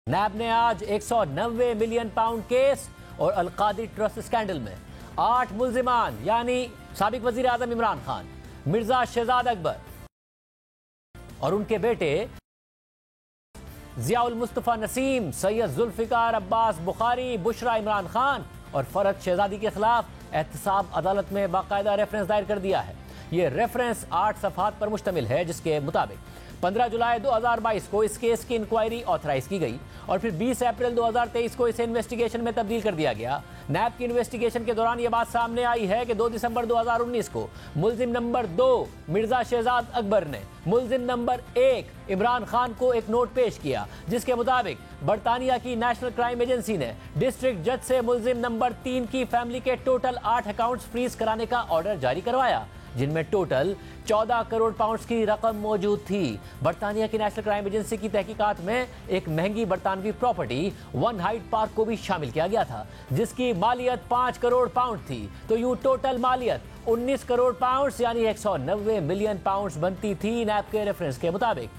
नैब ने आज 190 million pound case और अलकादिर ट्रस्ट स्कैंडल में 8 मुल्जिमान यानी साबिक वजीर आजम इमरान खान, मिर्जा शहजाद अकबर और उनके बेटे जियाउल मुस्तफा नसीम, सैयद जुल्फिकार अब्बास बुखारी, बुशरा इमरान खान और फरहत शहजादी के खिलाफ एहतसाब अदालत में बाकायदा रेफरेंस दायर कर दिया है। ये रेफरेंस 8 सफ़हात पर मुश्तमिल है, जिसके मुताबिक 15 जुलाई 2022 को इस केस की इंक्वायरी ऑथराइज की गई और फिर 20 अप्रैल 2023 को इसे इन्वेस्टिगेशन में तब्दील कर दिया गया। नैब की इन्वेस्टिगेशन के दौरान यह बात सामने आई है कि 2 दिसंबर 2019 को मुल्जिम नंबर 2 मिर्जा शहजाद अकबर ने मुल्जिम नंबर 1 इमरान खान को एक नोट पेश किया, जिसके मुताबिक बरतानिया की नेशनल क्राइम एजेंसी ने डिस्ट्रिक्ट जज से मुल्जिम नंबर 3 की फैमिली के टोटल 8 अकाउंट्स फ्रीज कराने का ऑर्डर जारी करवाया, जिनमें टोटल 14 करोड़ पाउंड्स की रकम मौजूद थी। बरतानिया की नेशनल क्राइम एजेंसी की तहकीकात में एक महंगी बरतानवी प्रॉपर्टी वन हाइट पार्क को भी शामिल किया गया था, जिसकी मालियत 5 करोड़ पाउंड थी। तो यूं टोटल मालियत 19 करोड़ पाउंड्स यानी 190 मिलियन पाउंड्स बनती थी। नैब के रेफरेंस के मुताबिक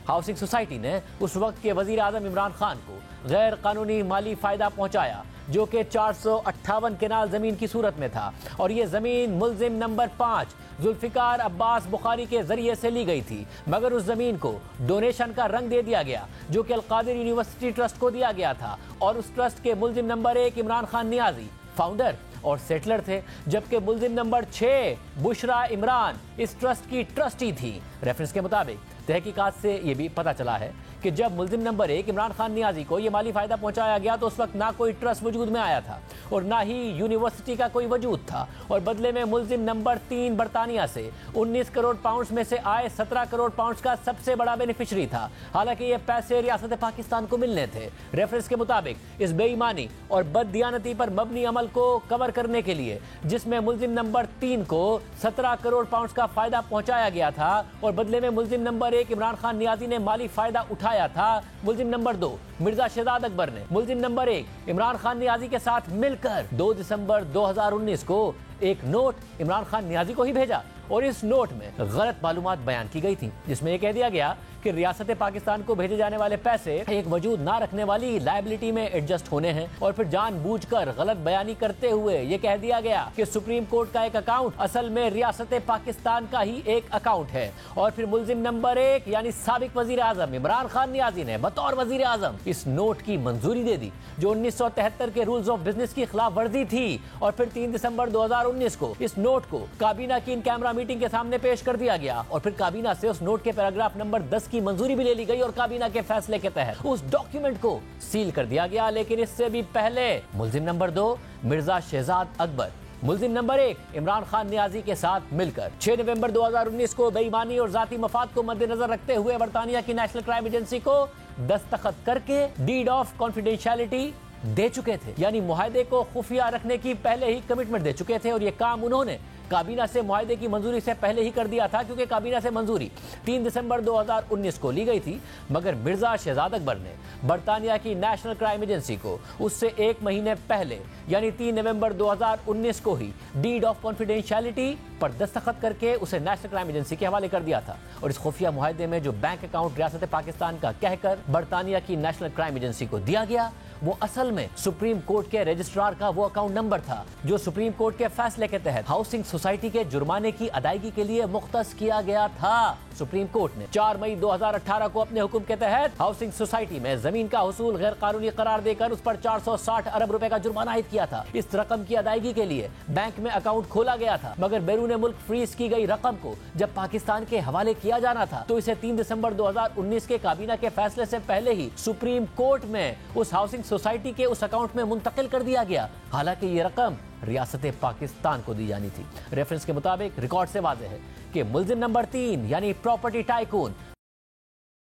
हाउसिंग सोसाइटी ने उस वक्त के वजीर आजम इमरान खान को गैर कानूनी माली फायदा पहुंचाया, जो कि 458 केनाल जमीन की सूरत में था, और ये जमीन मुल्जिम नंबर 5 जुल्फिकार अब्बास बुखारी के जरिए से ली गई थी, मगर उस जमीन को डोनेशन का रंग दे दिया गया, जो कि अलकादिर यूनिवर्सिटी ट्रस्ट को दिया गया था, और उस ट्रस्ट के मुल्जिम नंबर 1 इमरान खान नियाजी फाउंडर और सेटलर थे, जबकि मुल्जिम नंबर 6 बुशरा इमरान इस ट्रस्ट की ट्रस्टी थी। रेफरेंस के मुताबिक तहकीकात से यह भी पता चला है कि जब मुल्जिम नंबर 1 इमरान खान नियाजी को यह माली फायदा पहुंचाया गया तो उस वक्त ना कोई ट्रस्ट वजूद में आया था और ना ही यूनिवर्सिटी का कोई वजूद था, और बदले में मुल्जिम नंबर 3 बरतानिया से 19 करोड़ पाउंड्स में से आए 17 करोड़ पाउंड्स का सबसे बड़ा बेनिफिशरी था। हालांकि ये पैसे रियासत पाकिस्तान को मिलने थे। रेफरेंस के मुताबिक इस बेईमानी और बददियानती पर मबनी अमल को कवर करने के लिए, जिसमें मुल्जिम नंबर 3 को 17 करोड़ पाउंड्स का फायदा पहुंचाया गया था और बदले में मुल्जिम नंबर 1 इमरान खान नियाजी ने माली फायदा उठाया था, मुल्जिम नंबर 2 मिर्जा शहजाद अकबर ने मुल्जिम नंबर 1 इमरान खान नियाजी के साथ मिलकर 2 दिसंबर 2019 को एक नोट इमरान खान नियाजी को ही भेजा, और इस नोट में गलत मालूमात बयान की गई थी, जिसमें यह कह दिया गया कि रियासत पाकिस्तान को भेजे जाने वाले पैसे एक वजूद ना रखने वाली लायबिलिटी में एडजस्ट होने हैं, और फिर जानबूझकर गलत बयानी करते हुए यह कह दिया गया कि सुप्रीम कोर्ट का एक अकाउंट असल में रियासत पाकिस्तान का ही एक अकाउंट है। और फिर मुल्जिम नंबर 1 यानी साबिक वजीर आजम इमरान खान नियाजी ने बतौर वजीर आजम इस नोट की मंजूरी दे दी, जो 1973 के रूल्स ऑफ बिजनेस की खिलाफ वर्जी थी। और फिर 3 दिसंबर 2019 को इस नोट को काबीना की इन कैमरा मीटिंग के सामने पेश कर दिया गया, और फिर काबीना से उस नोट के पैराग्राफ नंबर 10 की मंजूरी भी ले ली गई और काबीना के फैसले के तहत उस डॉक्यूमेंट को सील कर दिया गया। लेकिन इससे भी पहले मुल्जिम नंबर 2 मिर्जा शहजाद अकबर मुल्जिम नंबर 1 इमरान खान नियाजी के साथ मिलकर 6 नवंबर 2019 को बेईमानी और जाती मफाद को मद्देनजर रखते हुए बरतानिया की नेशनल क्राइम एजेंसी को दस्तखत करके डीड ऑफ कॉन्फिडेंशियलिटी दे चुके थे, यानी मुआहदे को खुफिया रखने की पहले ही कमिटमेंट दे चुके थे। और ये काम उन्होंने काबीना से मुआहदे की मंजूरी से पहले ही कर दिया था, क्योंकि काबीना से मंजूरी 3 दिसंबर 2019 को ली गई थी, मगर मिर्जा शहजाद अकबर ने बरतानिया की नेशनल क्राइम एजेंसी को उससे 1 महीने पहले यानी 3 नवंबर 2019 को ही डीड ऑफ कॉन्फिडेंशियलिटी पर दस्तखत करके उसे नेशनल क्राइम एजेंसी के हवाले कर दिया था। और इस खुफिया मुआहदे में जो बैंक अकाउंट रियासत पाकिस्तान का कहकर बरतानिया की नेशनल क्राइम एजेंसी को दिया गया, वो असल में सुप्रीम कोर्ट के रजिस्ट्रार का वो अकाउंट नंबर था, जो सुप्रीम कोर्ट के फैसले के तहत हाउसिंग सोसाइटी के जुर्माने की अदायगी के लिए मुख्तस किया गया था। सुप्रीम कोर्ट ने 4 मई 2018 को अपने हुक्म के तहत हाउसिंग सोसाइटी में जमीन का हुसूल गैर कानूनी करार देकर उस पर 460 अरब रुपए का जुर्माना आयद किया था। इस रकम की अदायगी के लिए बैंक में अकाउंट खोला गया था, मगर बैरून मुल्क फ्रीज की गई रकम को जब पाकिस्तान के हवाले किया जाना था, तो इसे 3 दिसंबर 2019 के काबीना के फैसले से पहले ही सुप्रीम कोर्ट में उस हाउसिंग सोसाइटी के उस अकाउंट में मुंतकिल कर दिया गया। हालांकि ये रकम रियासत पाकिस्तान को दी जानी थी। रेफरेंस के मुताबिक रिकॉर्ड से वाज़ेह है कि मुल्जिम नंबर 3 यानी प्रॉपर्टी टाइकून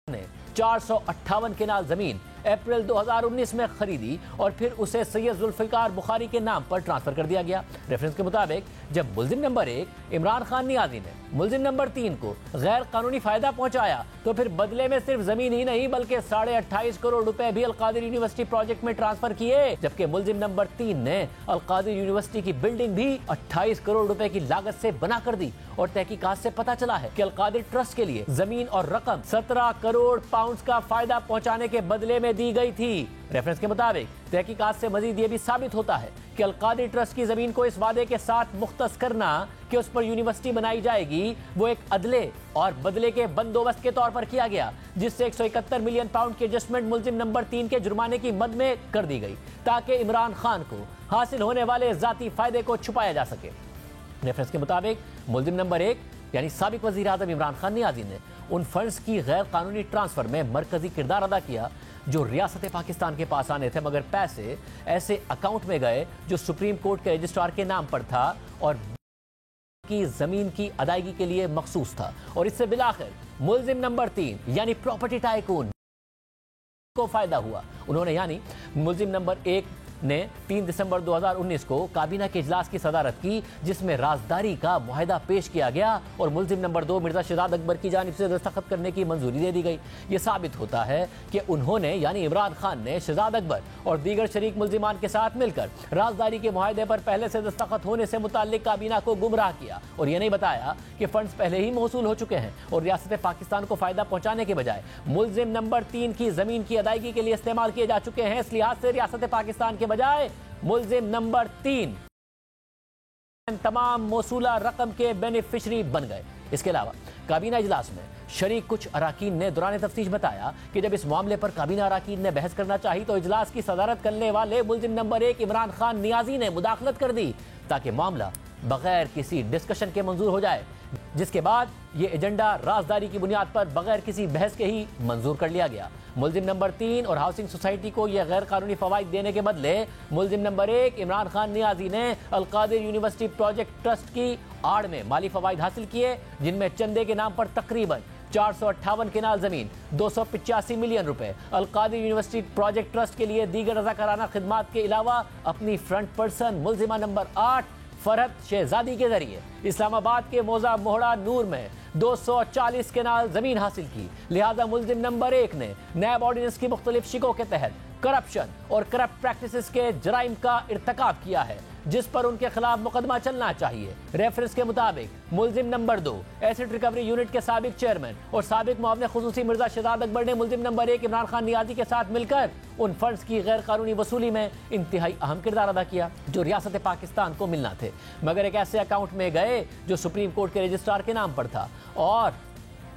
ने 458 केनाल जमीन अप्रैल 2019 में खरीदी और फिर उसे सैयद जुल्फिकार बुखारी के नाम पर ट्रांसफर कर दिया गया। रेफरेंस के मुताबिक जब मुल्जिम नंबर 1 इमरान खान नियाजी ने मुल्जिम नंबर 3 को गैर कानूनी फायदा पहुंचाया, तो फिर बदले में सिर्फ जमीन ही नहीं बल्कि 28.5 करोड़ रुपए भी अलकादिर यूनिवर्सिटी प्रोजेक्ट में ट्रांसफर किए, जबकि मुल्जिम नंबर 3 ने अलकादिर यूनिवर्सिटी की बिल्डिंग भी 28 करोड़ रुपए की लागत से बना कर दी और तहकीकात से पता चला है कि अलकादिर ट्रस्ट के लिए जमीन और रकम 17 करोड़ पाउंड का फायदा पहुंचाने के बदले में दी गई थी। रेफरेंस के मुताबिक तहकीकात से मजीद ये भी साबित होता है कि अलकादिर ट्रस्ट की जमीन को इस वादे के साथ मुख्तस करना कि उस पर यूनिवर्सिटी बनाई जाएगी वो एक अदले और बदले के बंदोबस्त के तौर पर किया गया, जिससे 171 मिलियन पाउंड की एडजस्टमेंट मुलजिम नंबर 3 के जुर्माने की मद में कर दी गई ताकि इमरान खान को हासिल होने वाले जाती फायदे को छुपाया जा सके। रेफरेंस के मुताबिक मुलजिम नंबर 1 यानी साबिक वजीर आजम इमरान खान नियाजी ने उन फंड्स की गैर कानूनी ट्रांसफर में मरकजी किरदार अदा किया जो रियासत पाकिस्तान के पास आने थे, मगर पैसे ऐसे अकाउंट में गए जो सुप्रीम कोर्ट के रजिस्ट्रार के नाम पर था और की जमीन की अदायगी के लिए मखसूस था। और इससे बिलाखिर मुलजिम नंबर 3 यानी प्रॉपर्टी टाइकून को फायदा हुआ। उन्होंने यानी मुलजिम नंबर 1 ने 3 दिसंबर 2019 को काबीना के इजलास की सदारत की, जिसमें राजदारी का मुआहदा पेश किया गया और मुलजिम नंबर 2 मिर्जा शहजाद अकबर की जानिब से दस्तखत करने की मंजूरी दे दी गई। यह साबित होता है कि उन्होंने यानी इमरान खान ने शहजाद अकबर और दीगर शरीक मुलजिमान के साथ मिलकर राजदारी के मुआहदे पर पहले से दस्तखत होने से मुताल्लिक काबीना को गुमराह किया और यह नहीं बताया कि फंड्स पहले ही मौसूल हो चुके हैं और रियासत पाकिस्तान को फायदा पहुंचाने के बजाय मुलजिम नंबर 3 की जमीन की अदायगी के लिए इस्तेमाल किए जा चुके हैं। इस लिहाज से रियासत पाकिस्तान के बजाय मुलजिम नंबर 3 तमाम मौसूला रकम के बेनिफिशरी बन गए। इसके अलावा काबीना इजलास में शरीक कुछ अराकीन ने दौरान तफ्तीश बताया कि जब इस मामले पर काबीना अराकीन ने बहस करना चाही तो इजलास की सदारत करने वाले मुलजिम नंबर 1 इमरान खान नियाजी ने मुदाखलत कर दी ताकि मामला बगैर किसी डिस्कशन के मंजूर हो जाए, जिसके बाद ये एजेंडा राजदारी की बुनियाद पर बगैर किसी बहस के ही मंजूर कर लिया गया। मुलजिम नंबर 3 और हाउसिंग सोसाइटी को यह गैर कानूनी फवाइद देने के बदले मुलजिम नंबर 1 इमरान खान नियाजी ने अलकादिर यूनिवर्सिटी प्रोजेक्ट ट्रस्ट की आड़ में माली फवाइद हासिल किए, जिनमें चंदे के नाम पर तकरीबन 458 केनाल जमीन, 285 मिलियन रुपए, अलकादिर यूनिवर्सिटी प्रोजेक्ट ट्रस्ट के लिए दीगर रज़ाकाराना खिदमात के अलावा अपनी फ्रंट पर्सन मुलजिमा नंबर 8 फरहत शहजादी के जरिए इस्लामाबाद के मौजा मोहड़ा नूर में 240 केनाल जमीन हासिल की। लिहाजा मुलजिम नंबर 1 ने नैब ऑर्डिनेंस की मुख्तलिफ शिकों के तहत करप्शन और करप्ट प्रैक्टिसेस के जराइम का इर्तकाब किया है, जिस पर उनके खिलाफ मुकदमा चलना चाहिए। रेफरेंस के मुताबिक मुलजिम नंबर 2 एसिड रिकवरी यूनिट के साबिक चेयरमैन और साबिक मुआवने खुसूसी मिर्जा शहजाद अकबर ने मुलजिम नंबर 1 इमरान खान नियाजी के साथ मिलकर उन फंड्स की गैर कानूनी वसूली में इंतहाई अहम किरदार अदा किया जो रियासत पाकिस्तान को मिलना थे, मगर एक ऐसे अकाउंट में गए जो सुप्रीम कोर्ट के रजिस्ट्रार के नाम पर था और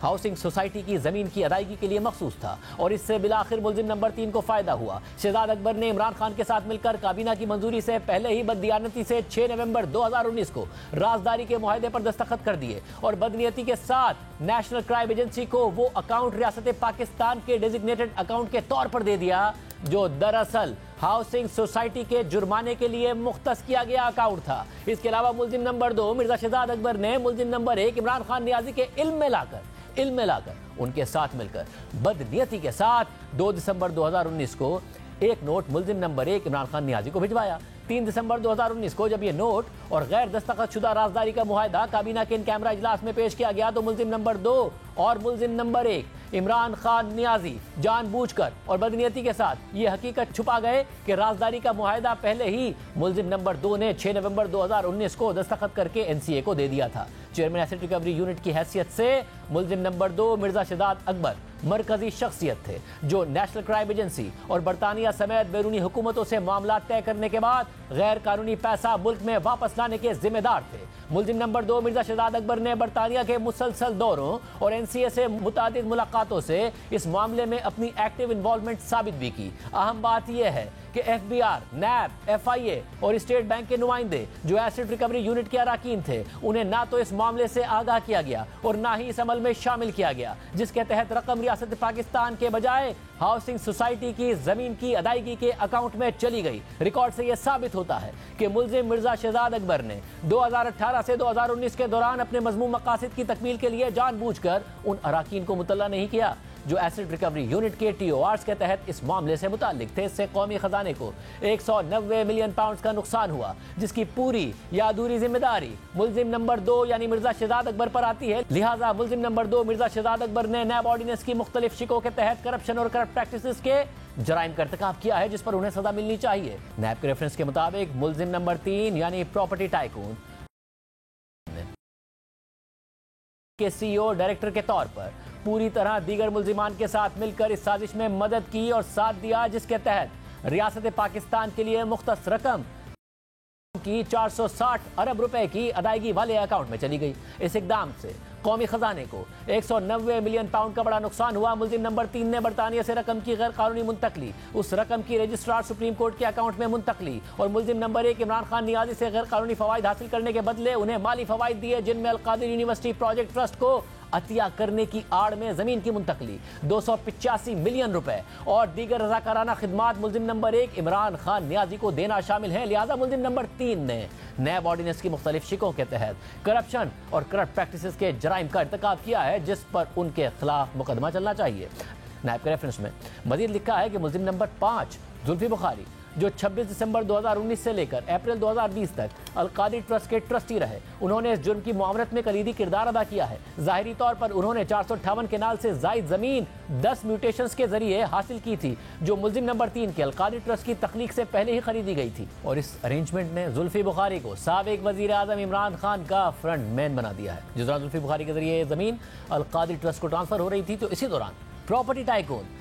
हाउसिंग सोसाइटी की जमीन की अदायगी के लिए मखसूस था। और इससे बिलाखिर मुलजिम नंबर 3 को फायदा हुआ। शहजाद अकबर ने इमरान खान के साथ मिलकर काबीना की मंजूरी से पहले ही बददियानती से 6 नवंबर 2019 को राजदारी के मुआहदे पर दस्तखत कर दिए और बदनीयती के साथ नेशनल क्राइम एजेंसी को वो अकाउंट रियासत पाकिस्तान के डेजिग्नेटेड अकाउंट के तौर पर दे दिया जो दरअसल हाउसिंग सोसाइटी के जुर्माने के लिए मुख्तस किया गया अकाउंट था। इसके अलावा मुलजिम नंबर 2 मिर्जा शहजाद अकबर ने मुलजिम नंबर 1 इमरान खान नियाजी के इल्म में लाकर उनके साथ मिलकर बदनीयती के साथ 2 दिसंबर 2019 को एक नोट मुलजिम नंबर 1 इमरान खान नियाजी को भिजवाया। 3 दिसंबर 2019 को जब यह नोट और गैर दस्तखतशुदा राजदारी का मुआहदा काबीना के इन कैमरा इजलास में पेश किया गया तो मुलजिम नंबर 2 और मुलजिम नंबर 1 इमरान खान नियाजी जानबूझकर और बदनीयती के साथ ये हकीकत छुपा गए कि राजदारी का मुआहदा पहले ही मुलजिम नंबर 2 ने 6 नवंबर 2019 को दस्तखत करके एनसीए को दे दिया था। चेयरमैन एसेट रिकवरी यूनिट की हैसियत से मुलजिम नंबर 2 मिर्जा शहजाद अकबर मरकजी शख्सियत थे जो नेशनल क्राइम एजेंसी और बरतानिया समेत बैरूनी हुकूमतों से मामला तय करने के बाद गैर कानूनी पैसा मुल्क में वापस लाने के जिम्मेदार थे। मुलजिम नंबर 2 मिर्जा शहजाद अकबर ने बरतानिया के मुसलसल दौरों और एनसीए से मुतादिद मुलाकातों से इस मामले में अपनी एक्टिव इन्वॉल्वमेंट साबित भी की। अहम बात यह है कि एफबीआर, नैब, एफआईए और स्टेट बैंक के नुमाइंदे जो एसिड रिकवरी यूनिट के अराकीन थे उन्हें ना तो इस मामले से आगाह किया गया और ना ही इस अमल में शामिल किया गया, जिसके तहत रकम रियासत पाकिस्तान के बजाय हाउसिंग सोसाइटी की जमीन की अदायगी के अकाउंट में चली गई। रिकॉर्ड से यह साबित होता है कि मुलजिम मिर्जा शहजाद अकबर ने 2018 से 2019 के दौरान अपने मजमूम मकासद की तकमील के लिए जानबूझकर उन अराकीन को मुतल्ला नहीं किया जो एसिड रिकवरी यूनिट के टीओआर्स के तहत इस मामले से मुताल्लिक थे। इससे कौमी खजाने को 190 मिलियन पाउंड का नुकसान हुआ, जिसकी पूरी या अधूरी जिम्मेदारी मुलजिम नंबर 2 यानी मिर्जा शहजाद अकबर पर आती है। लिहाजा मुलजिम नंबर 2 मिर्जा शहजाद अकबर ने नैब ऑर्डिनेंस की मुख्तलिफ शिकों के तहत करप्शन और करप्ट प्रैक्टिसेस के जराइम का इर्तिकाब किया है, जिस पर उन्हें सजा मिलनी चाहिए। नैब के रेफरेंस के मुताबिक मुलजिम नंबर 3 यानी प्रॉपर्टी टाइकून के CEO डायरेक्टर के तौर पर पूरी तरह दीगर मुल्जिमान के साथ मिलकर इस साजिश में मदद की और साथ दिया, जिसके तहत रियासत पाकिस्तान के लिए मुख्तस रकम की 460 अरब रुपए की अदायगी वाले अकाउंट में चली गई। इस इकदाम से कौमी खजाने को 190 मिलियन पाउंड का बड़ा नुकसान हुआ। मुल्जिम नंबर 3 ने बरतानिया से रकम की गैर कानूनी मुंतकली, उस रकम की रजिस्ट्रार सुप्रीम कोर्ट के अकाउंट में मुंतकली और मुल्जिम नंबर 1 इमरान खान नियाजी से गैर कानूनी फवाइद हासिल करने के बदले उन्हें माली फवाइद दिए, जिनमें अल-कादिर यूनिवर्सिटी प्रोजेक्ट ट्रस्ट को अतिया करने की आड़ में जमीन की मुंतकली 285 मिलियन रुपए और दीगर रजाकाराना खिदमात मुल्जिम नंबर 1 इमरान खान नियाजी को देना शामिल है। लिहाजा मुल्जिम नंबर 3 ने नैब ऑर्डिनेंस की मुख्तलिफ शिकों के तहत करप्शन और करप्ट प्रैक्टिसेस के जराइम का इर्तिकाब किया है, जिस पर उनके खिलाफ मुकदमा चलना चाहिए। नैब के रेफरेंस में मजीद लिखा है कि मुल्जिम नंबर 5 जुल्फी बुखारी, जो 26 दिसंबर 2019 से लेकर अप्रैल 2020 तक अल-कादिर ट्रस्ट के ट्रस्टी रहे, उन्होंने इस जुर्म की मुआवनत में कलीदी किरदार अदा किया है। ज़ाहिरी तौर पर उन्होंने 458 केनाल से जायद ज़मीन 10 म्यूटेशंस के जरिए हासिल की थी, जो मुल्जिम नंबर 3 के अल-कादिर ट्रस्ट की तख्लीक से पहले ही खरीदी गई थी। और इस अरेंजमेंट ने जुल्फी बुखारी को साबिक वज़ीर आज़म इमरान खान का फ्रंट मैन बना दिया है। जिस दौरान जुल्फी बुखारी के जरिए ज़मीन अल-कादिर ट्रस्ट को ट्रांसफर हो रही थी, तो इसी दौरान प्रॉपर्टी टाइकून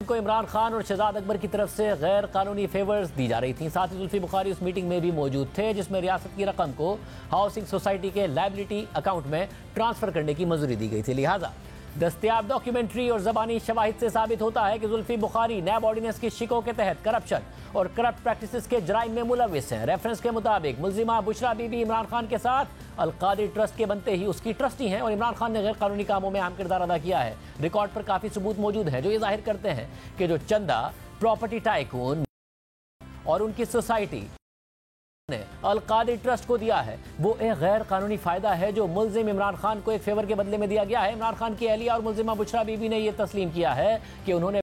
को इमरान खान और शहजाद अकबर की तरफ से गैर कानूनी फेवर्स दी जा रही थी। साथ ही जुल्फी बुखारी उस मीटिंग में भी मौजूद थे, जिसमें रियासत की रकम को हाउसिंग सोसाइटी के लायबिलिटी अकाउंट में ट्रांसफर करने की मंजूरी दी गई थी। लिहाजा दस्तयाब डॉक्यूमेंट्री और ज़बानी शवाहिद से साबित होता है कि जुल्फी बुखारी नैब ऑर्डिनेंस की शिकों के तहत करप्शन और करप्ट प्रैक्टिसेस के जराइम में मुलविस हैं। रेफरेंस के मुताबिक मुल्जिमा बुशरा बीबी इमरान खान के साथ अल-कादिर ट्रस्ट के बनते ही उसकी ट्रस्टी हैं और इमरान खान ने गैर कानूनी कामों में अहम किरदार अदा किया है। रिकॉर्ड पर काफ़ी सबूत मौजूद हैं जो ये जाहिर करते हैं कि जो चंदा प्रॉपर्टी टाइकून और उनकी सोसाइटी ने अल-कादिर ट्रस्ट को दिया है, वो एक गैर कानूनी फायदा है जो मुल्जिम इमरान खान को एक फेवर के बदले में दिया गया है। इमरान खान की अहलिया और मुल्जिमा बुशरा बीबी ने यह तस्लीम किया है कि उन्होंने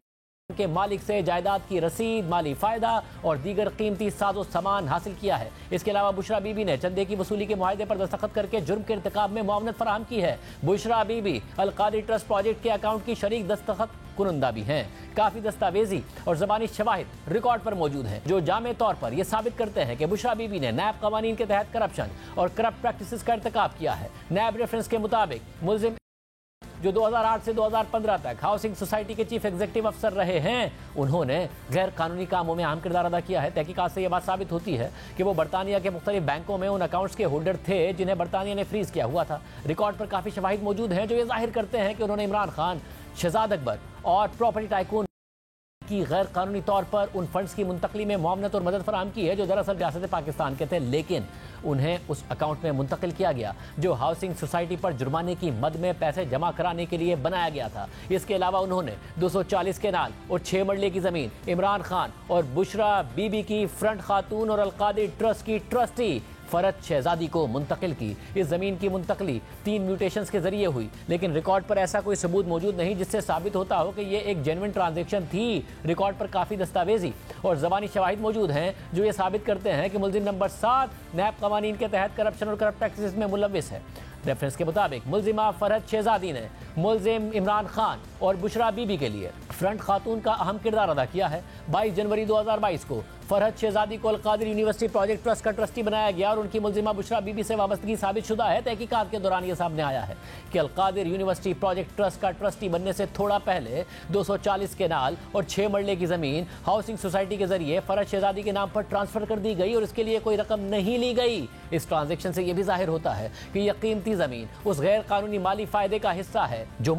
के मालिक से जायदाद की रसीद, माली फायदा और दीगर कीमती साजो सामान हासिल किया है। इसके अलावा बुशरा बीबी ने चंदे की वसूली के मुआहदे पर दस्तखत करके जुर्म के इर्तिकाब में मुआवनत फराहम की है। बुशरा बीबी अल-कादिर ट्रस्ट प्रोजेक्ट के अकाउंट की शरीक दस्तखत कुनंदा भी हैं। काफी दस्तावेजी और ज़बानी शवाहिद रिकॉर्ड पर मौजूद हैं जो जामे तौर पर यह साबित करते हैं कि बुशरा बीबी ने नैब कवानीन के तहत करप्शन और करप्ट प्रैक्टिसेस का इर्तिकाब किया है। नैब रेफरेंस के मुताबिक मुल्जिम जो 2008 से 2015 तक हाउसिंग सोसाइटी के चीफ एग्जीक्यूटिव अफसर रहे हैं, उन्होंने गैर कानूनी कामों में अहम किरदार अदा किया है। तहकीकात से यह बात साबित होती है कि वो बरतानिया के मुख्तलिफ बैंकों में उन अकाउंट्स के होल्डर थे जिन्हें बरतानिया ने फ्रीज किया हुआ था। रिकॉर्ड पर काफ़ी शवाहिद मौजूद हैं जो ये जाहिर करते हैं कि उन्होंने इमरान खान, शहजाद अकबर और प्रॉपर्टी टाइकून की गैर कानूनी तौर पर उन फंड्स की मुंतकली में मुआवनत और मदद फराहम की है जो दरअसल रियासत पाकिस्तान के थे, लेकिन उन्हें उस अकाउंट में मुंतकिल किया गया जो हाउसिंग सोसाइटी पर जुर्माने की मद में पैसे जमा कराने के लिए बनाया गया था। इसके अलावा उन्होंने 240 केनाल और 6 मरले की ज़मीन इमरान खान और बुशरा बीबी की फ्रंट खातून और अल-कादिर ट्रस्ट की ट्रस्टी फरत शहजादी को मुंतकिल की। इस ज़मीन की मुंतकली 3 म्यूटेशंस के जरिए हुई, लेकिन रिकॉर्ड पर ऐसा कोई सबूत मौजूद नहीं जिससे साबित होता हो कि ये एक जेन्युइन ट्रांजैक्शन थी। रिकॉर्ड पर काफ़ी दस्तावेजी और ज़बानी शवाहिद मौजूद हैं जो ये साबित करते हैं कि मुल्जिम नंबर 7 नैब कवानीन के तहत करप्शन और करप्ट प्रैक्टिसेस में मुलविस है। रेफरेंस के मुताबिक मुल्जिमा फरहत शहजादी ने मुल्जिम इमरान खान और बुशरा बीबी के लिए फ्रंट खातून का अहम किरदार अदा किया है। 22 जनवरी 2022 को फरहत शहजादी को अल-कादिर यूनिवर्सिटी प्रोजेक्ट ट्रस्ट का ट्रस्टी बनाया गया और उनकी मुल्जिमा बुशरा बीबी से वाबस्तगी साबित शुदा है। तहकीकात के दौरान यह सामने आया है कि अल-कादिर यूनिवर्सिटी प्रोजेक्ट ट्रस्ट का ट्रस्टी बनने से थोड़ा पहले 240 केनाल और 6 मरले की ज़मीन हाउसिंग सोसाइटी के जरिए फरहत शहजादी के नाम पर ट्रांसफर कर दी गई और इसके लिए कोई रकम नहीं ली गई। इस ट्रांजेक्शन से यह भी जाहिर होता है कि यह कीमती ज़मीन उस गैर कानूनी माली फायदे का हिस्सा है जो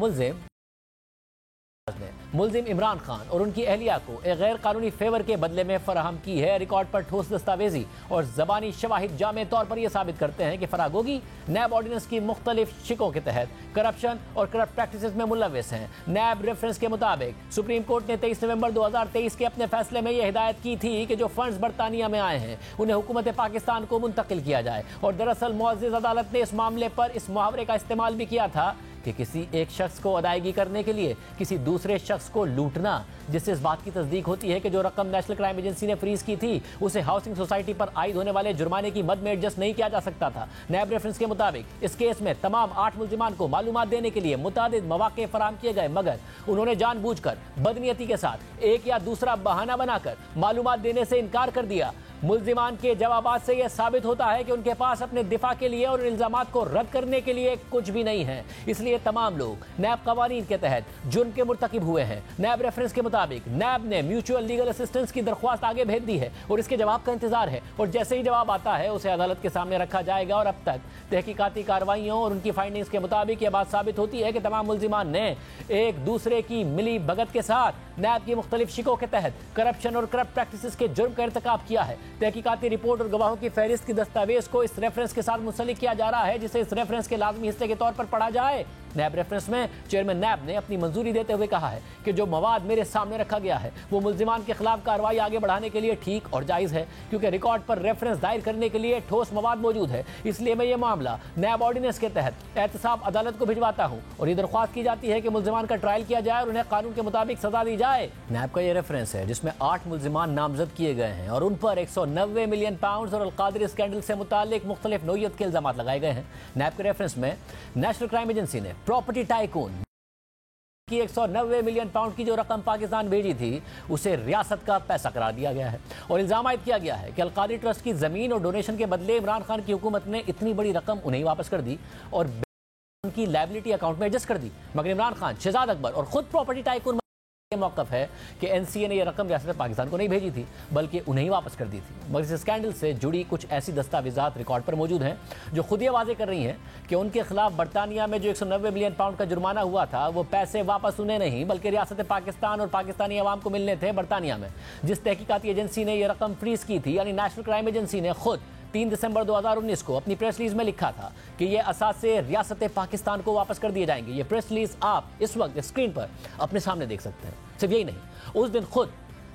मुल्जिम इमरान खान और उनकी अहलिया को एक गैर कानूनी फेवर के बदले में फराहम की है। रिकॉर्ड पर ठोस दस्तावेजी और ज़बानी शवाहिद जामे तौर पर यह साबित करते हैं कि फरागोगी नैब ऑर्डिनेंस की मुख्तलिफ शिकों के तहत करप्शन और करप्ट प्रैक्टिसेस में मुलविस हैं। नैब रेफरेंस के मुताबिक सुप्रीम कोर्ट ने 23 नवंबर 2023 के अपने फैसले में यह हिदायत की थी कि जो फंड्स बरतानिया में आए हैं उन्हें हुकूमत पाकिस्तान को मुंतकिल किया जाए और दरअसल मुअज़्ज़िज़ अदालत ने इस मामले पर इस मुहावरे का इस्तेमाल भी किया था कि किसी एक शख्स को अदायगी करने के लिए किसी दूसरे शख्स को लूटना, जिससे इस बात की तस्दीक होती है कि जो रकम नेशनल क्राइम एजेंसी ने फ्रीज की थी उसे हाउसिंग सोसाइटी पर आयद होने वाले जुर्माने की मद में एडजस्ट नहीं किया जा सकता था। नैब रेफरेंस के मुताबिक इस केस में तमाम 8 मुल्जिमान को मालूमात देने के लिए मुतादिद मौके फराहम किए गए, मगर उन्होंने जानबूझकर बदनीयती के साथ एक या दूसरा बहाना बनाकर मालूमात देने से इनकार कर दिया। मुल्जिमान के जवाबात से यह साबित होता है कि उनके पास अपने दिफा के लिए और इल्जामात को रद्द करने के लिए कुछ भी नहीं है। इसलिए तमाम लोग नैब कवानीन के तहत जुर्म के मुर्तकिब हुए हैं। नैब रेफरेंस के मुताबिक नैब ने म्यूचुअल लीगल असिस्टेंस की दरख्वास्त आगे भेज दी है और इसके जवाब का इंतजार है, और जैसे ही जवाब आता है उसे अदालत के सामने रखा जाएगा। और अब तक तहकीकाती कार्रवाइयों और उनकी फाइंडिंग्स के मुताबिक यह बात साबित होती है कि तमाम मुल्जिमान ने एक दूसरे की मिली भगत के साथ नैब की मुख्तलिफ शिकों के तहत करप्शन और करप्ट प्रैक्टिसेस के जुर्म का इर्तिकाब किया है। तहकीकाती रिपोर्ट और गवाहों की फहरिस्त की दस्तावेज को इस रेफरेंस के साथ मुंसलिक किया जा रहा है, जिसे इस रेफरेंस के लाजमी हिस्से के तौर पर पढ़ा जाए। नैब रेफरेंस में चेयरमैन नैब ने अपनी मंजूरी देते हुए कहा है कि जो मवाद मेरे सामने रखा गया है वो मुल्जिमान के खिलाफ कार्रवाई आगे बढ़ाने के लिए ठीक और जायज़ है, क्योंकि रिकॉर्ड पर रेफरेंस दायर करने के लिए ठोस मवाद मौजूद है। इसलिए मैं ये मामला नैब ऑर्डिनेंस के तहत एहतसाब अदालत को भिजवाता हूँ और ये दरख्वास्त की जाती है कि मुल्जिमान का ट्रायल किया जाए और उन्हें कानून के मुताबिक सजा दी जाए। नैब का ये रेफरेंस है जिसमें 8 मुल्जिमान नामजद किए गए हैं और उन पर 190 मिलियन पाउंड और अलकादरी स्कैंडल से मुतालिक मुख्तलिफ नौयत के इल्जाम लगाए गए हैं। नैब के रेफरेंस में नेशनल क्राइम एजेंसी ने प्रॉपर्टी टाइकून की 190 मिलियन पाउंड की जो रकम पाकिस्तान भेजी थी उसे रियासत का पैसा करार दिया गया है और इल्जाम आयद किया गया है कि अलकादरी ट्रस्ट की जमीन और डोनेशन के बदले इमरान खान की हुकूमत ने इतनी बड़ी रकम उन्हें वापस कर दी और उनकी लायबिलिटी अकाउंट में एडजस्ट कर दी, मगर इमरान खान, शहजाद अकबर और खुद प्रॉपर्टी टाइकून मौकफ है कि एनसीए ने यह रकम रियासत पाकिस्तान को नहीं भेजी थी बल्कि उन्हें ही वापस कर दी थी। मगर इस स्कैंडल से जुड़ी कुछ ऐसी दस्तावेजात रिकॉर्ड पर मौजूद हैं जो खुद ये वाजे कर रही हैं कि उनके खिलाफ बरतानिया में जो 190 मिलियन पाउंड का जुर्माना हुआ था वो पैसे वापस उन्हें नहीं बल्कि रियासत पाकिस्तान और पाकिस्तानी अवाम को मिलने थे बरतानिया में। जिस तहकीकाती एजेंसी ने यह रकम फ्रीज की थी यानी नेशनल क्राइम एजेंसी ने खुद 3 दिसंबर 2019 को अपनी प्रेस रिलीज में लिखा था कि ये असासे रियासत पाकिस्तान को वापस कर दिए जाएंगे। ये प्रेस रिलीज आप इस वक्त स्क्रीन पर अपने सामने देख सकते हैं। सिर्फ यही नहीं, उस दिन खुद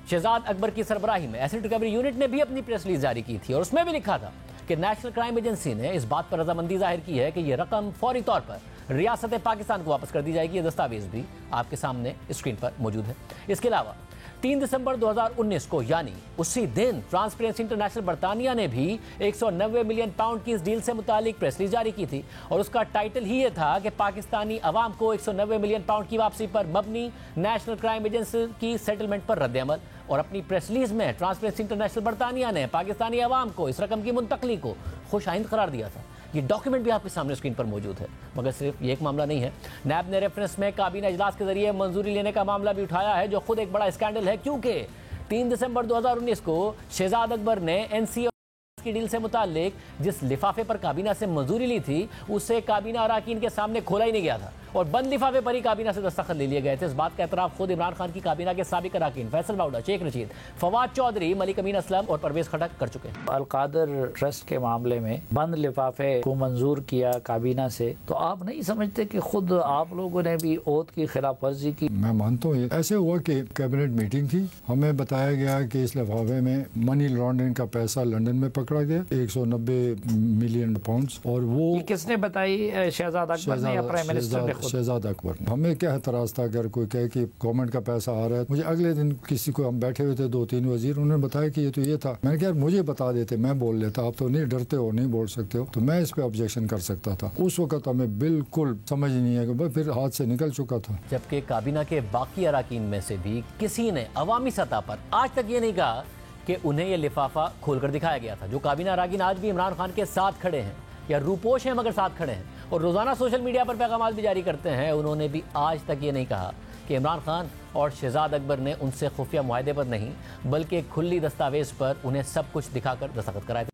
शहजाद अकबर की सरबराही में एसेट रिकवरी यूनिट ने भी अपनी प्रेस रिलीज जारी की थी और उसमें भी लिखा था कि नेशनल क्राइम एजेंसी ने इस बात पर रजामंदी जाहिर की है कि यह रकम फौरी तौर पर रियासत पाकिस्तान को वापस कर दी जाएगी। ये दस्तावेज भी आपके सामने स्क्रीन पर मौजूद है। इसके अलावा 3 दिसंबर 2019 को यानी उसी दिन ट्रांसपेरेंसी इंटरनेशनल बरतानिया ने भी 190 मिलियन पाउंड की इस डील से मुतालिक प्रेस रिलीज जारी की थी और उसका टाइटल ही ये था कि पाकिस्तानी अवाम को 190 मिलियन पाउंड की वापसी पर मबनी नेशनल क्राइम एजेंसी की सेटलमेंट पर रद्द-ए-अमल। और अपनी प्रेस रिलीज में ट्रांसपेरेंसी इंटरनेशनल बरतानिया ने पाकिस्तानी अवाम को इस रकम की मुंतकली को खुशाइंद करार दिया था। ये डॉक्यूमेंट भी आपके सामने स्क्रीन पर मौजूद है। मगर सिर्फ ये एक मामला नहीं है, नैब ने रेफरेंस में काबीना इजलास के जरिए मंजूरी लेने का मामला भी उठाया है जो खुद एक बड़ा स्कैंडल है, क्योंकि 3 दिसंबर 2019 को शहजाद अकबर ने एनसीए की डील से मुतालिक जिस लिफाफे पर काबीना से मंजूरी ली थी उसे काबीना अराकीन के सामने खोला ही नहीं गया था और बंद लिफाफे पर ही काबीना से दस्तखत ले लिए गए थे। इस बात का एतराफ खुद इमरान खान की काबीना के साबिक अराकीन फैसल बाउडा, शेख रशीद, फवाद चौधरी, मलिक अमीन असलम और परवेज खटक कर चुके हैं। अलकादर ट्रस्ट के मामले में बंद लिफाफे को मंजूर किया काबीना से, तो आप नहीं समझते कि खुद आप लोगों ने भी ओथ की खिलाफ वर्जी की? मैं मानता हूँ ऐसे हुआ कि कैबिनेट मीटिंग थी, हमें बताया गया कि इस लिफाफे में मनी लॉन्ड्रिंग का पैसा लंदन में पकड़ा गया 190 मिलियन पाउंड। और वो किसने बताई? शहजाद अकबर ने या प्राइम मिनिस्टर ने? शहजाद अकबर। हमें क्या एतराज था अगर कोई कहे कि गवर्नमेंट का पैसा आ रहा है। मुझे अगले दिन किसी को, हम बैठे हुए थे 2-3 वजीर, उन्होंने बताया कि ये तो ये था। मैंने कहा मुझे बता देते, मैं बोल लेता, आप तो नहीं डरते हो, नहीं बोल सकते हो, तो मैं इस पे ऑब्जेक्शन कर सकता था। उस वक्त हमें बिल्कुल समझ नहीं है कि फिर हाथ से निकल चुका था। जबकि काबीना के बाकी अराकीन में से भी किसी ने अवामी सतह पर आज तक ये नहीं कहा कि उन्हें यह लिफाफा खोलकर दिखाया गया था। जो काबीना अराकीन आज भी इमरान खान के साथ खड़े हैं या रूपोश हैं मगर साथ खड़े हैं और रोजाना सोशल मीडिया पर पैगाम भी जारी करते हैं, उन्होंने भी आज तक ये नहीं कहा कि इमरान खान और शहजाद अकबर ने उनसे खुफिया मुआहदे पर नहीं बल्कि खुली दस्तावेज पर उन्हें सब कुछ दिखाकर दस्तखत कराए थे।